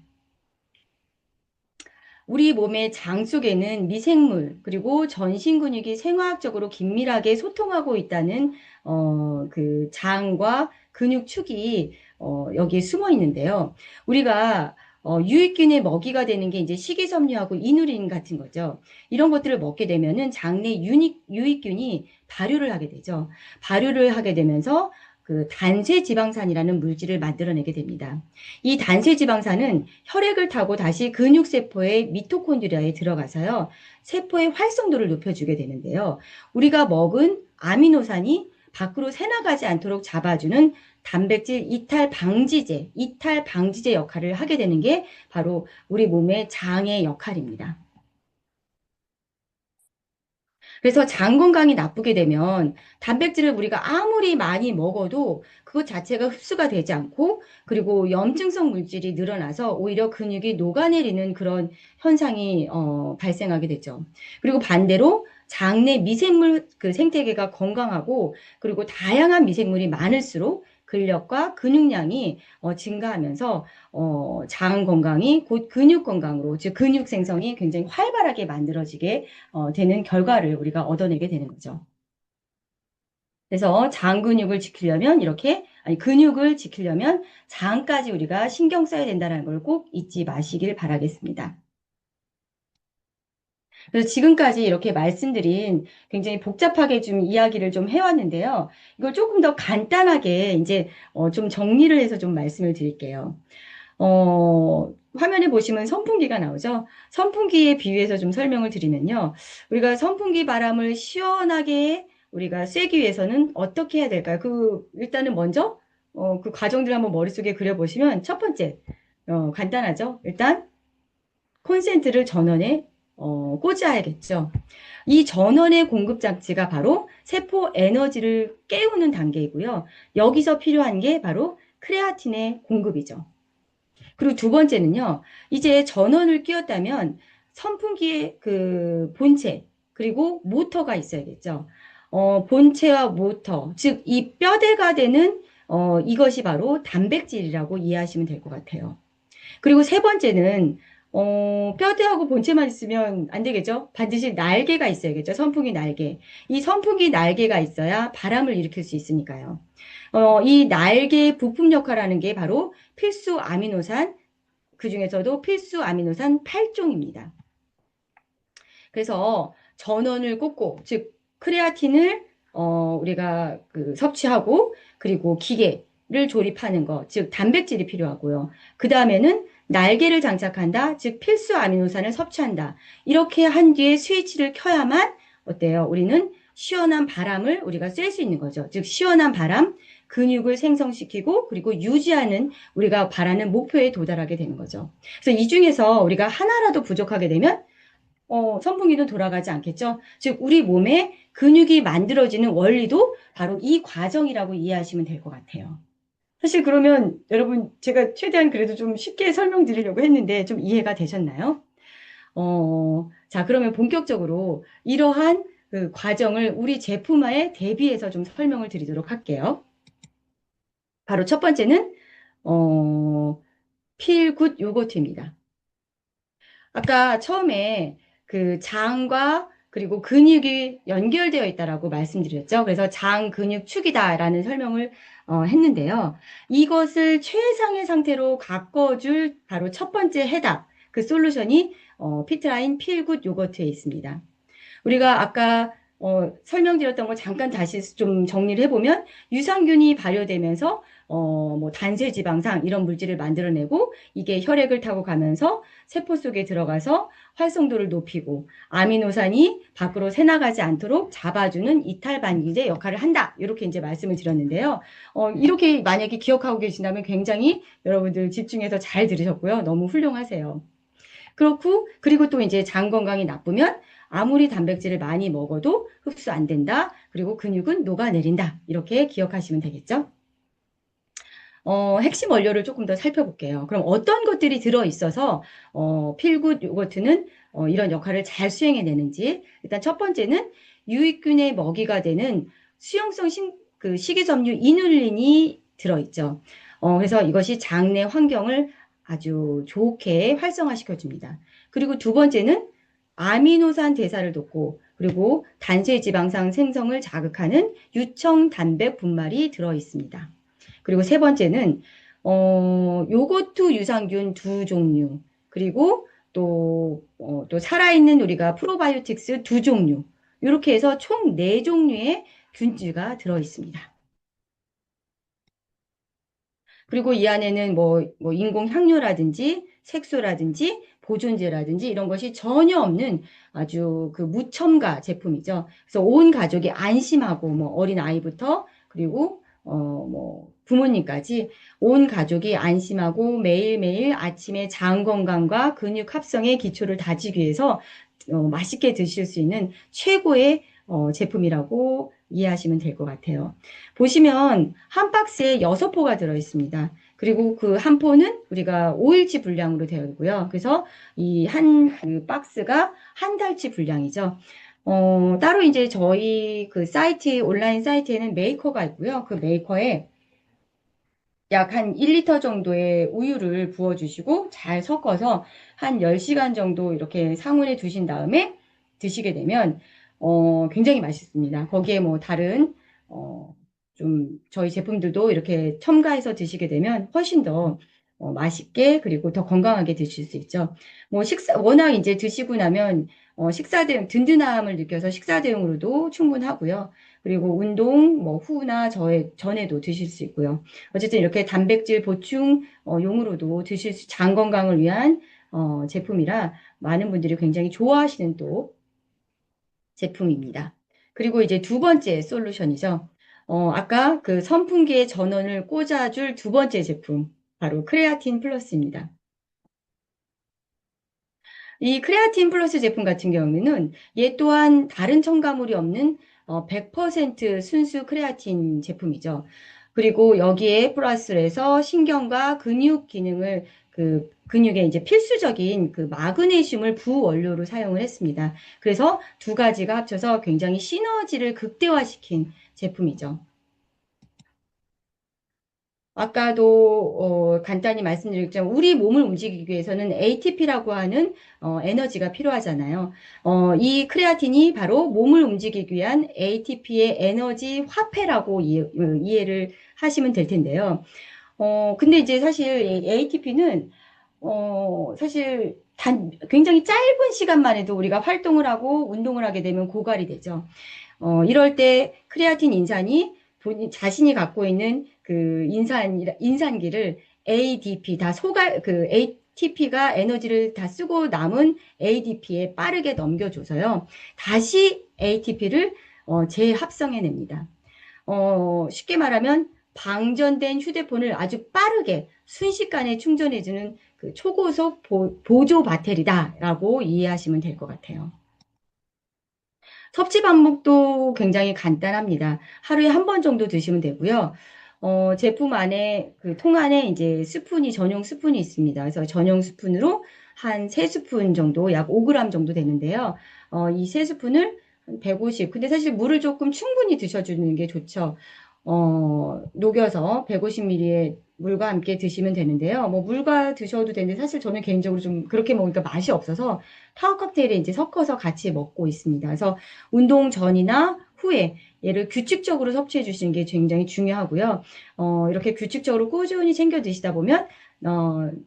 우리 몸의 장 속에는 미생물, 그리고 전신 근육이 생화학적으로 긴밀하게 소통하고 있다는, 그 장과 근육축이, 여기에 숨어 있는데요. 우리가, 유익균의 먹이가 되는 게 이제 식이섬유하고 이누린 같은 거죠. 이런 것들을 먹게 되면은 장내 유익균이 발효를 하게 되죠. 발효를 하게 되면서 그 단세지방산이라는 물질을 만들어내게 됩니다. 이 단세지방산은 혈액을 타고 다시 근육세포의 미토콘드리아에 들어가서요, 세포의 활성도를 높여주게 되는데요. 우리가 먹은 아미노산이 밖으로 새나가지 않도록 잡아주는 단백질 이탈 방지제 역할을 하게 되는 게 바로 우리 몸의 장의 역할입니다. 그래서 장 건강이 나쁘게 되면 단백질을 우리가 아무리 많이 먹어도 그것 자체가 흡수가 되지 않고, 그리고 염증성 물질이 늘어나서 오히려 근육이 녹아내리는 그런 현상이 발생하게 되죠. 그리고 반대로 장내 미생물 그 생태계가 건강하고, 그리고 다양한 미생물이 많을수록 근력과 근육량이 증가하면서 장 건강이 곧 근육 건강으로, 즉 근육 생성이 굉장히 활발하게 만들어지게 되는 결과를 우리가 얻어내게 되는 거죠. 그래서 장 근육을 지키려면 아니, 근육을 지키려면 장까지 우리가 신경 써야 된다는 걸 꼭 잊지 마시길 바라겠습니다. 그래서 지금까지 이렇게 말씀드린 굉장히 복잡하게 좀 이야기를 좀 해왔는데요. 이걸 조금 더 간단하게 이제 좀 정리를 해서 좀 말씀을 드릴게요. 화면에 보시면 선풍기가 나오죠. 선풍기에 비유해서 좀 설명을 드리면요. 우리가 선풍기 바람을 시원하게 우리가 쐬기 위해서는 어떻게 해야 될까요? 일단은 먼저, 그 과정들 한번 머릿속에 그려보시면 첫 번째, 간단하죠. 일단, 콘센트를 전원에, 꽂아야겠죠. 이 전원의 공급 장치가 바로 세포 에너지를 깨우는 단계이고요. 여기서 필요한 게 바로 크레아틴의 공급이죠. 그리고 두 번째는요, 이제 전원을 끼웠다면 선풍기의 그 본체, 그리고 모터가 있어야겠죠. 본체와 모터, 즉, 이 뼈대가 되는, 이것이 바로 단백질이라고 이해하시면 될 것 같아요. 그리고 세 번째는, 뼈대하고 본체만 있으면 안 되겠죠? 반드시 날개가 있어야겠죠? 선풍기 날개. 이 선풍기 날개가 있어야 바람을 일으킬 수 있으니까요. 이 날개의 부품 역할하는 게 바로 필수 아미노산, 그 중에서도 필수 아미노산 8종입니다. 그래서 전원을 꽂고, 즉, 크레아틴을, 우리가 섭취하고, 그리고 기계를 조립하는 것, 즉, 단백질이 필요하고요. 그 다음에는 날개를 장착한다, 즉, 필수 아미노산을 섭취한다. 이렇게 한 뒤에 스위치를 켜야만, 어때요? 우리는 시원한 바람을 우리가 쐴 수 있는 거죠. 즉, 시원한 바람, 근육을 생성시키고, 그리고 유지하는 우리가 바라는 목표에 도달하게 되는 거죠. 그래서 이 중에서 우리가 하나라도 부족하게 되면 선풍기는 돌아가지 않겠죠? 즉, 우리 몸에 근육이 만들어지는 원리도 바로 이 과정이라고 이해하시면 될 것 같아요. 사실 그러면 여러분, 제가 최대한 그래도 좀 쉽게 설명드리려고 했는데 좀 이해가 되셨나요? 자, 그러면 본격적으로 이러한 그 과정을 우리 제품화에 대비해서 좀 설명을 드리도록 할게요. 바로 첫 번째는, 필굿 요거트입니다. 아까 처음에 그 장과 그리고 근육이 연결되어 있다라고 말씀드렸죠. 그래서 장 근육 축이다라는 설명을 했는데요. 이것을 최상의 상태로 가꿔줄 바로 첫 번째 해답, 그 솔루션이 피트라인 필굿 요거트에 있습니다. 우리가 아까 설명드렸던 거 잠깐 다시 좀 정리를 해보면 유산균이 발효되면서 뭐 단세지방산 이런 물질을 만들어내고 이게 혈액을 타고 가면서 세포 속에 들어가서 활성도를 높이고 아미노산이 밖으로 새나가지 않도록 잡아주는 이탈 반기제 역할을 한다. 이렇게 이제 말씀을 드렸는데요. 이렇게 만약에 기억하고 계신다면 굉장히 여러분들 집중해서 잘 들으셨고요. 너무 훌륭하세요. 그리고 또 이제 장 건강이 나쁘면 아무리 단백질을 많이 먹어도 흡수 안 된다. 그리고 근육은 녹아내린다. 이렇게 기억하시면 되겠죠? 핵심 원료를 조금 더 살펴볼게요. 그럼 어떤 것들이 들어있어서 필굿 요거트는 이런 역할을 잘 수행해내는지. 일단 첫 번째는 유익균의 먹이가 되는 수용성 식이섬유 이눌린이 들어있죠. 그래서 이것이 장내 환경을 아주 좋게 활성화시켜줍니다. 그리고 두 번째는 아미노산 대사를 돕고 그리고 단세지방산 생성을 자극하는 유청 단백 분말이 들어있습니다. 그리고 세 번째는 요거트 유산균 2종류 그리고 또 살아있는 우리가 프로바이오틱스 2종류 이렇게 해서 총 4종류의 균주가 들어있습니다. 그리고 이 안에는 뭐 인공 향료라든지 색소라든지 보존제라든지 이런 것이 전혀 없는 아주 그 무첨가 제품이죠. 그래서 온 가족이 안심하고 뭐 어린 아이부터 그리고 뭐 부모님까지 온 가족이 안심하고 매일매일 아침에 장 건강과 근육 합성의 기초를 다지기 위해서 맛있게 드실 수 있는 최고의 제품이라고 이해하시면 될 것 같아요. 보시면 한 박스에 6포가 들어있습니다. 그리고 그 한 포는 우리가 5일치 분량으로 되어 있고요. 그래서 이 그 박스가 한 달치 분량이죠. 따로 이제 저희 그 온라인 사이트에는 메이커가 있고요. 그 메이커에 약 한 1리터 정도의 우유를 부어주시고 잘 섞어서 한 10시간 정도 이렇게 상온에 두신 다음에 드시게 되면 굉장히 맛있습니다. 거기에 뭐 다른 좀 저희 제품들도 이렇게 첨가해서 드시게 되면 훨씬 더 맛있게 그리고 더 건강하게 드실 수 있죠. 뭐 워낙 이제 드시고 나면 식사 대용 든든함을 느껴서 식사 대용으로도 충분하고요. 그리고 운동 뭐 후나 전에도 드실 수 있고요. 어쨌든 이렇게 단백질 보충 용으로도 장 건강을 위한 제품이라 많은 분들이 굉장히 좋아하시는 또 제품입니다. 그리고 이제 두 번째 솔루션이죠. 아까 그 선풍기에 전원을 꽂아줄 두 번째 제품, 바로 크레아틴 플러스입니다. 이 크레아틴 플러스 제품 같은 경우에는 얘 또한 다른 첨가물이 없는 100% 순수 크레아틴 제품이죠. 그리고 여기에 플러스를 해서 신경과 근육 기능을 근육에 이제 필수적인 그 마그네슘을 부원료로 사용을 했습니다. 그래서 두 가지가 합쳐서 굉장히 시너지를 극대화시킨 제품이죠. 아까도 간단히 말씀드렸지만 우리 몸을 움직이기 위해서는 ATP라고 하는 에너지가 필요하잖아요. 이 크레아틴이 바로 몸을 움직이기 위한 ATP의 에너지 화폐라고 이해를 하시면 될 텐데요. 근데 이제 사실 ATP는 사실 굉장히 짧은 시간만 해도 우리가 활동을 하고 운동을 하게 되면 고갈이 되죠. 이럴 때 크레아틴 인산이 자신이 갖고 있는 그 인산기를 ADP ATP가 에너지를 다 쓰고 남은 ADP에 빠르게 넘겨줘서요. 다시 ATP를 재합성해냅니다. 쉽게 말하면 방전된 휴대폰을 아주 빠르게 순식간에 충전해주는 그 초고속 보조 배터리다라고 이해하시면 될 것 같아요. 섭취 방법도 굉장히 간단합니다. 하루에 한 번 정도 드시면 되고요. 제품 안에 그 통 안에 이제 전용 스푼이 있습니다. 그래서 전용 스푼으로 한 3스푼 정도, 약 5g 정도 되는데요. 이 3스푼을 150. 근데 사실 물을 조금 충분히 드셔주는 게 좋죠. 녹여서 150ml의 물과 함께 드시면 되는데요. 뭐 물과 드셔도 되는데 사실 저는 개인적으로 좀 그렇게 먹으니까 맛이 없어서 타워 칵테일에 이제 섞어서 같이 먹고 있습니다. 그래서 운동 전이나 후에 얘를 규칙적으로 섭취해 주시는 게 굉장히 중요하고요. 이렇게 규칙적으로 꾸준히 챙겨 드시다 보면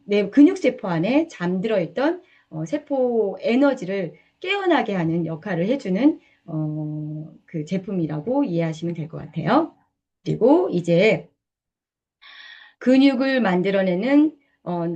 내 근육세포 안에 잠들어 있던 세포 에너지를 깨어나게 하는 역할을 해주는 그 제품이라고 이해하시면 될 것 같아요. 그리고 이제 근육을 만들어내는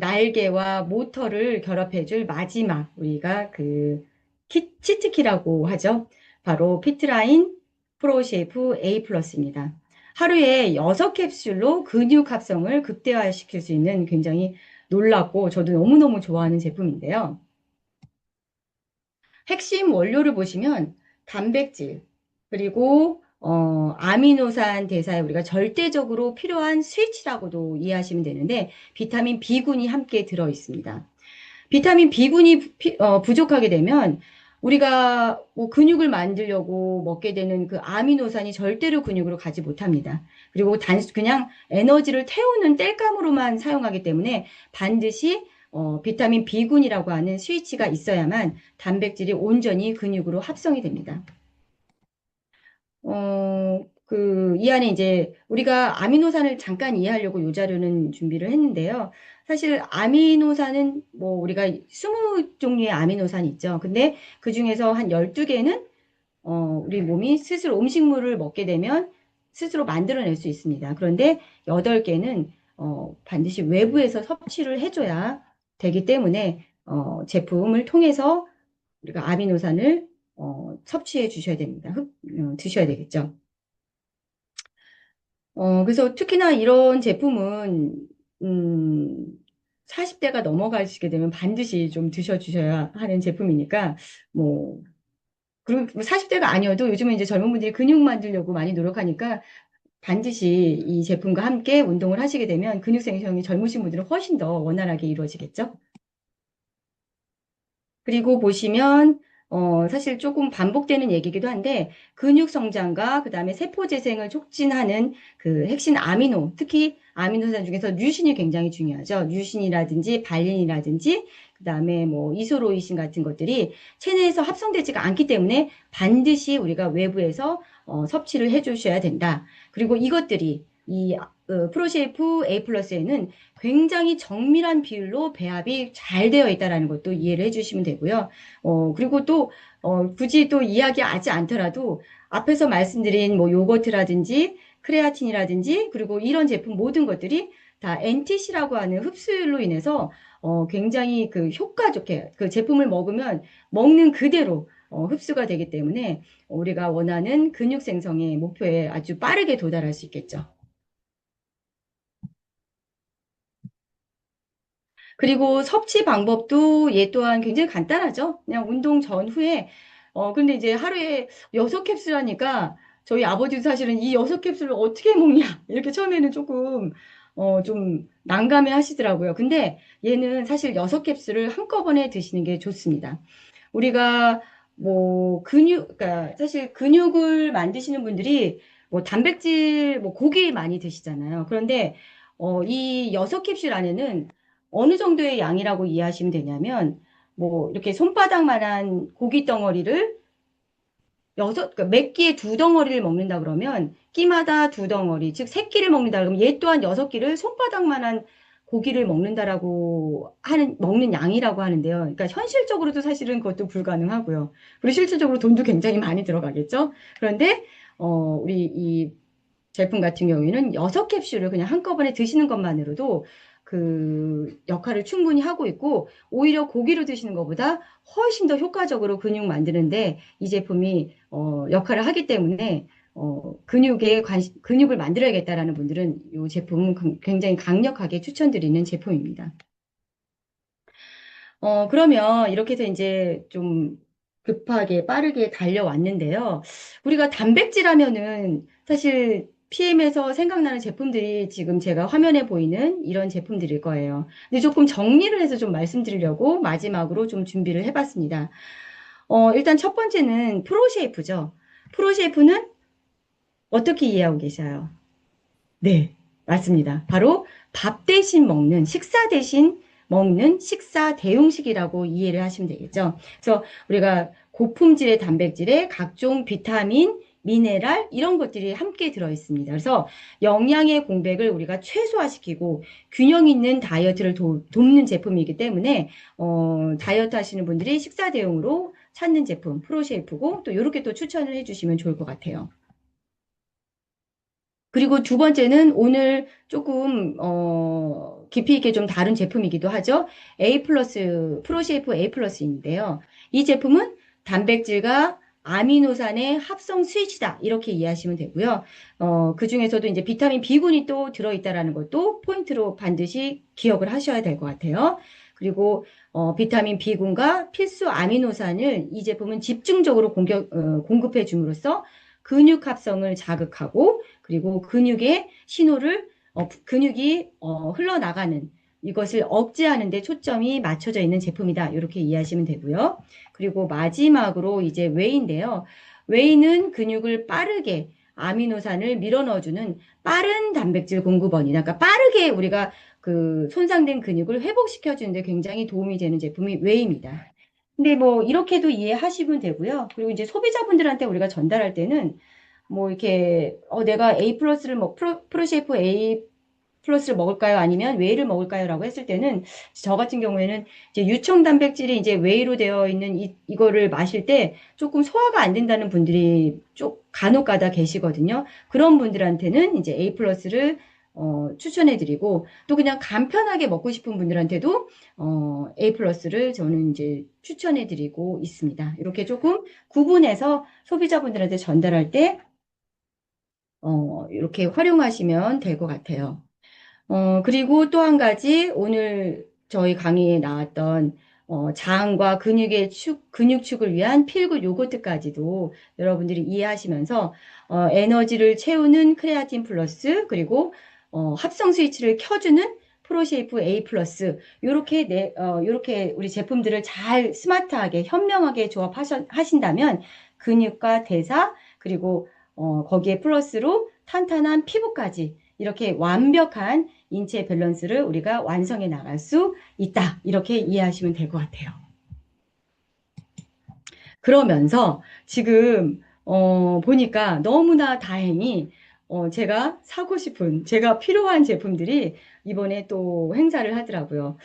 날개와 모터를 결합해줄 마지막 우리가 그 치트키라고 하죠. 바로 피트라인 프로쉐이프 A 플러스입니다. 하루에 6캡슐로 근육 합성을 극대화시킬 수 있는 굉장히 놀랍고 저도 너무너무 좋아하는 제품인데요. 핵심 원료를 보시면 단백질, 그리고 아미노산 대사에 우리가 절대적으로 필요한 스위치라고도 이해하시면 되는데 비타민 B군이 함께 들어 있습니다. 비타민 B군이 부족하게 되면 우리가 뭐 근육을 만들려고 먹게 되는 그 아미노산이 절대로 근육으로 가지 못합니다. 그리고 그냥 에너지를 태우는 땔감으로만 사용하기 때문에 반드시 비타민 B군이라고 하는 스위치가 있어야만 단백질이 온전히 근육으로 합성이 됩니다. 이 안에 이제 우리가 아미노산을 잠깐 이해하려고 이 자료는 준비를 했는데요. 사실 아미노산은 뭐 우리가 20종류의 아미노산이 있죠. 근데 그 중에서 한 12개는 우리 몸이 스스로 음식물을 먹게 되면 스스로 만들어낼 수 있습니다. 그런데 8개는 반드시 외부에서 섭취를 해줘야 되기 때문에 제품을 통해서 우리가 아미노산을 섭취해 주셔야 됩니다. 드셔야 되겠죠. 그래서 특히나 이런 제품은 40대가 넘어가시게 되면 반드시 좀 드셔주셔야 하는 제품이니까 뭐 그리고 40대가 아니어도 요즘은 이제 젊은 분들이 근육 만들려고 많이 노력하니까 반드시 이 제품과 함께 운동을 하시게 되면 근육 생성이 젊으신 분들은 훨씬 더 원활하게 이루어지겠죠. 그리고 보시면 사실 조금 반복되는 얘기이기도 한데 근육 성장과 그다음에 세포 재생을 촉진하는 그 핵심 아미노, 특히 아미노산 중에서 류신이 굉장히 중요하죠. 류신이라든지 발린이라든지 그다음에 뭐 이소로이신 같은 것들이 체내에서 합성되지가 않기 때문에 반드시 우리가 외부에서 섭취를 해 주셔야 된다. 그리고 이것들이 이 프로쉐이프 A 플러스에는 굉장히 정밀한 비율로 배합이 잘 되어 있다는 것도 이해를 해주시면 되고요. 그리고 또 굳이 또 이야기하지 않더라도 앞에서 말씀드린 뭐 요거트라든지 크레아틴이라든지 그리고 이런 제품 모든 것들이 다 NTC라고 하는 흡수율로 인해서 굉장히 그 효과 좋게 그 제품을 먹으면 먹는 그대로 흡수가 되기 때문에 우리가 원하는 근육 생성의 목표에 아주 빠르게 도달할 수 있겠죠. 그리고 섭취 방법도 얘 또한 굉장히 간단하죠. 그냥 운동 전후에, 근데 이제 하루에 6캡슐 하니까 저희 아버지도 사실은 이 6캡슐을 어떻게 먹냐. 이렇게 처음에는 조금, 좀 난감해 하시더라고요. 근데 얘는 사실 6캡슐을 한꺼번에 드시는 게 좋습니다. 우리가 뭐 그러니까 사실 근육을 만드시는 분들이 뭐 단백질, 뭐 고기 많이 드시잖아요. 그런데 이 6캡슐 안에는 어느 정도의 양이라고 이해하시면 되냐면 뭐 이렇게 손바닥만한 고기 덩어리를 그러니까 몇 끼에 2덩어리를 먹는다 그러면 끼마다 2덩어리, 즉 3끼를 먹는다 그러면 얘 또한 6끼를 손바닥만한 고기를 먹는 양이라고 하는데요. 그러니까 현실적으로도 사실은 그것도 불가능하고요. 그리고 실질적으로 돈도 굉장히 많이 들어가겠죠. 그런데 우리 이 제품 같은 경우에는 6캡슐을 그냥 한꺼번에 드시는 것만으로도 그 역할을 충분히 하고 있고 오히려 고기로 드시는 것보다 훨씬 더 효과적으로 근육 만드는데 이 제품이 역할을 하기 때문에 근육을 만들어야겠다라는 분들은 이 제품은 굉장히 강력하게 추천드리는 제품입니다. 그러면 이렇게 해서 이제 좀 급하게 빠르게 달려왔는데요. 우리가 단백질 하면은 사실 PM에서 생각나는 제품들이 지금 제가 화면에 보이는 이런 제품들일 거예요. 근데 조금 정리를 해서 좀 말씀드리려고 마지막으로 좀 준비를 해봤습니다. 일단 첫 번째는 프로쉐이프죠. 프로쉐이프는 어떻게 이해하고 계셔요? 네, 맞습니다. 바로 밥 대신 먹는, 식사 대신 먹는 식사 대용식이라고 이해를 하시면 되겠죠. 그래서 우리가 고품질의 단백질에 각종 비타민, 미네랄 이런 것들이 함께 들어 있습니다. 그래서 영양의 공백을 우리가 최소화시키고 균형 있는 다이어트를 돕는 제품이기 때문에 다이어트 하시는 분들이 식사 대용으로 찾는 제품 프로쉐이프고 또 이렇게 또 추천을 해주시면 좋을 것 같아요. 그리고 두 번째는 오늘 조금 깊이 있게 좀 다른 제품이기도 하죠. A 플러스 프로쉐이프 A 플러스인데요. 이 제품은 단백질과 아미노산의 합성 스위치다 이렇게 이해하시면 되고요. 그 중에서도 이제 비타민 B군이 또 들어있다라는 것도 포인트로 반드시 기억을 하셔야 될 것 같아요. 그리고 비타민 B군과 필수 아미노산을 이 제품은 집중적으로 공급해 줌으로써 근육 합성을 자극하고 그리고 근육의 신호를 근육이 흘러나가는 이것을 억제하는 데 초점이 맞춰져 있는 제품이다. 이렇게 이해하시면 되고요. 그리고 마지막으로 이제 웨이인데요. 웨이는 근육을 빠르게 아미노산을 밀어넣어주는 빠른 단백질 공급원이다. 그러니까 빠르게 우리가 그 손상된 근육을 회복시켜주는데 굉장히 도움이 되는 제품이 웨이입니다. 근데 뭐 이렇게도 이해하시면 되고요. 그리고 이제 소비자분들한테 우리가 전달할 때는 뭐 이렇게 내가 A 플러스를 프로쉐이프 A 플러스를 먹을까요? 아니면 웨이를 먹을까요? 라고 했을 때는 저 같은 경우에는 이제 유청 단백질이 이제 웨이로 되어 있는 이거를 마실 때 조금 소화가 안 된다는 분들이 간혹 가다 계시거든요. 그런 분들한테는 이제 A 플러스를 추천해드리고 또 그냥 간편하게 먹고 싶은 분들한테도 A 플러스를 저는 이제 추천해드리고 있습니다. 이렇게 조금 구분해서 소비자분들한테 전달할 때 이렇게 활용하시면 될 것 같아요. 그리고 또 한 가지 오늘 저희 강의에 나왔던 장과 근육축을 위한 필굿 요거트까지도 여러분들이 이해하시면서 에너지를 채우는 크레아틴 플러스 그리고 합성 스위치를 켜주는 프로쉐이프 A 플러스 요렇게 우리 제품들을 잘 스마트하게 현명하게 조합하신다면 근육과 대사 그리고 거기에 플러스로 탄탄한 피부까지 이렇게 완벽한 인체 밸런스를 우리가 완성해 나갈 수 있다. 이렇게 이해하시면 될 것 같아요. 그러면서 지금 보니까 너무나 다행히 제가 사고 싶은 제가 필요한 제품들이 이번에 또 행사를 하더라고요.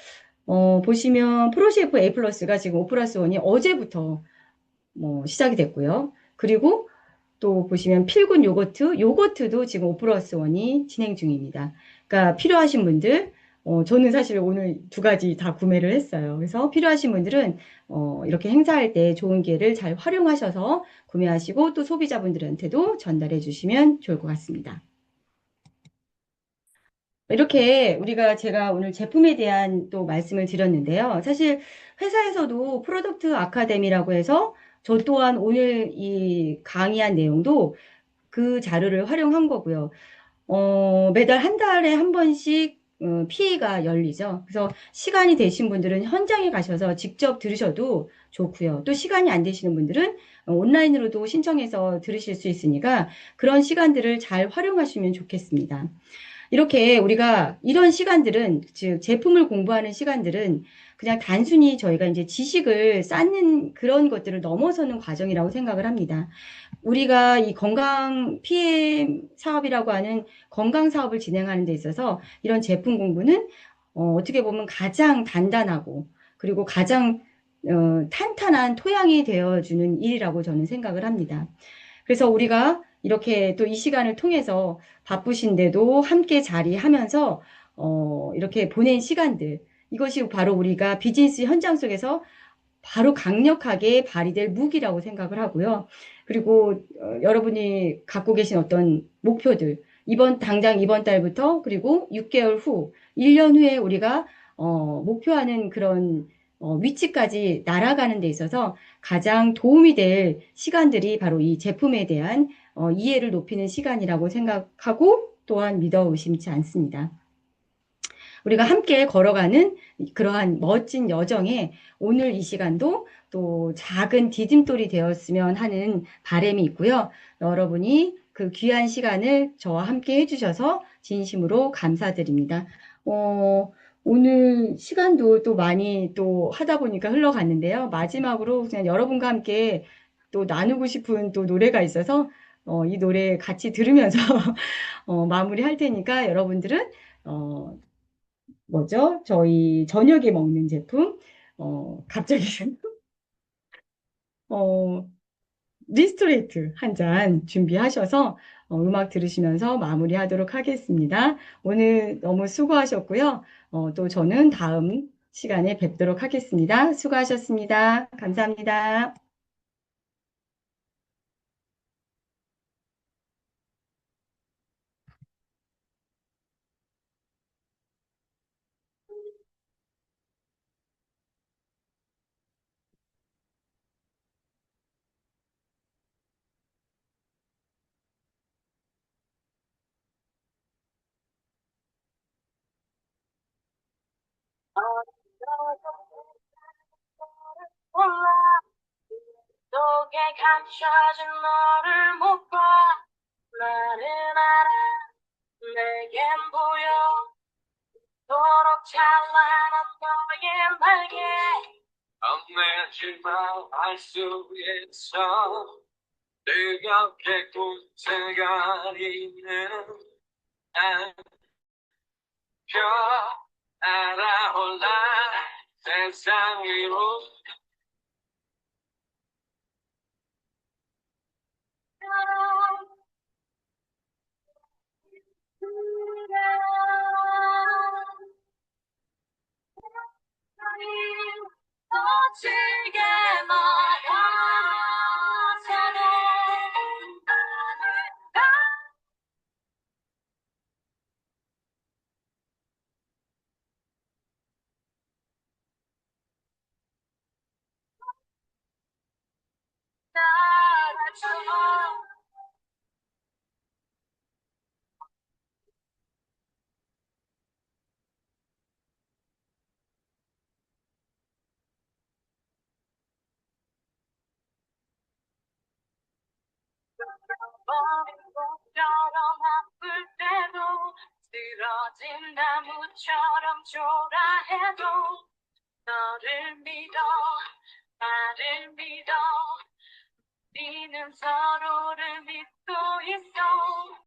보시면 프로셰프 A 플러스가 지금 5 플러스 1이 어제부터 시작이 됐고요. 그리고 또 보시면 필군 요거트도 지금 5 플러스 1이 진행 중입니다. 그러니까 필요하신 분들, 저는 사실 오늘 두 가지 다 구매를 했어요. 그래서 필요하신 분들은 이렇게 행사할 때 좋은 기회를 잘 활용하셔서 구매하시고 또 소비자분들한테도 전달해 주시면 좋을 것 같습니다. 이렇게 제가 오늘 제품에 대한 또 말씀을 드렸는데요. 사실 회사에서도 프로덕트 아카데미라고 해서 저 또한 오늘 이 강의한 내용도 그 자료를 활용한 거고요. 매달 한 달에 한 번씩 PA가 열리죠. 그래서 시간이 되신 분들은 현장에 가셔서 직접 들으셔도 좋고요. 또 시간이 안 되시는 분들은 온라인으로도 신청해서 들으실 수 있으니까 그런 시간들을 잘 활용하시면 좋겠습니다. 이렇게 우리가 이런 시간들은, 즉, 제품을 공부하는 시간들은 그냥 단순히 저희가 이제 지식을 쌓는 그런 것들을 넘어서는 과정이라고 생각을 합니다. 우리가 이 건강 PM 사업이라고 하는 건강 사업을 진행하는 데 있어서 이런 제품 공부는 어떻게 보면 가장 단단하고 그리고 가장 탄탄한 토양이 되어주는 일이라고 저는 생각을 합니다. 그래서 우리가 이렇게 또 이 시간을 통해서 바쁘신데도 함께 자리하면서 이렇게 보낸 시간들 이것이 바로 우리가 비즈니스 현장 속에서 바로 강력하게 발휘될 무기라고 생각을 하고요. 그리고 여러분이 갖고 계신 어떤 목표들 당장 이번 달부터 그리고 6개월 후 1년 후에 우리가 목표하는 그런 위치까지 날아가는 데 있어서 가장 도움이 될 시간들이 바로 이 제품에 대한 이해를 높이는 시간이라고 생각하고 또한 믿어 의심치 않습니다. 우리가 함께 걸어가는 그러한 멋진 여정에 오늘 이 시간도 또 작은 디딤돌이 되었으면 하는 바람이 있고요. 여러분이 그 귀한 시간을 저와 함께 해주셔서 진심으로 감사드립니다. 오늘 시간도 또 많이 또 하다 보니까 흘러갔는데요. 마지막으로 그냥 여러분과 함께 또 나누고 싶은 또 노래가 있어서 이 노래 같이 들으면서 마무리할 테니까 여러분들은 저희 저녁에 먹는 제품 갑자기 어, 리스토레이트 한 잔 준비하셔서 음악 들으시면서 마무리하도록 하겠습니다. 오늘 너무 수고하셨고요. 또 저는 다음 시간에 뵙도록 하겠습니다. 수고하셨습니다. 감사합니다. 몰라 속에 감춰진 너를 못 봐. 나는 알아 내겐 보여 도록 찬란한 너의 날개. 험해지만 알 수 있어 뜨겁게 굳세가리는 펴 알아올라 세상 위로 멋지게 말아서도 따라줘. 봄처럼 아플 때도 쓰러진 나무처럼 초라해도 너를 믿어 나를 믿어 우리는 서로를 믿고 있어.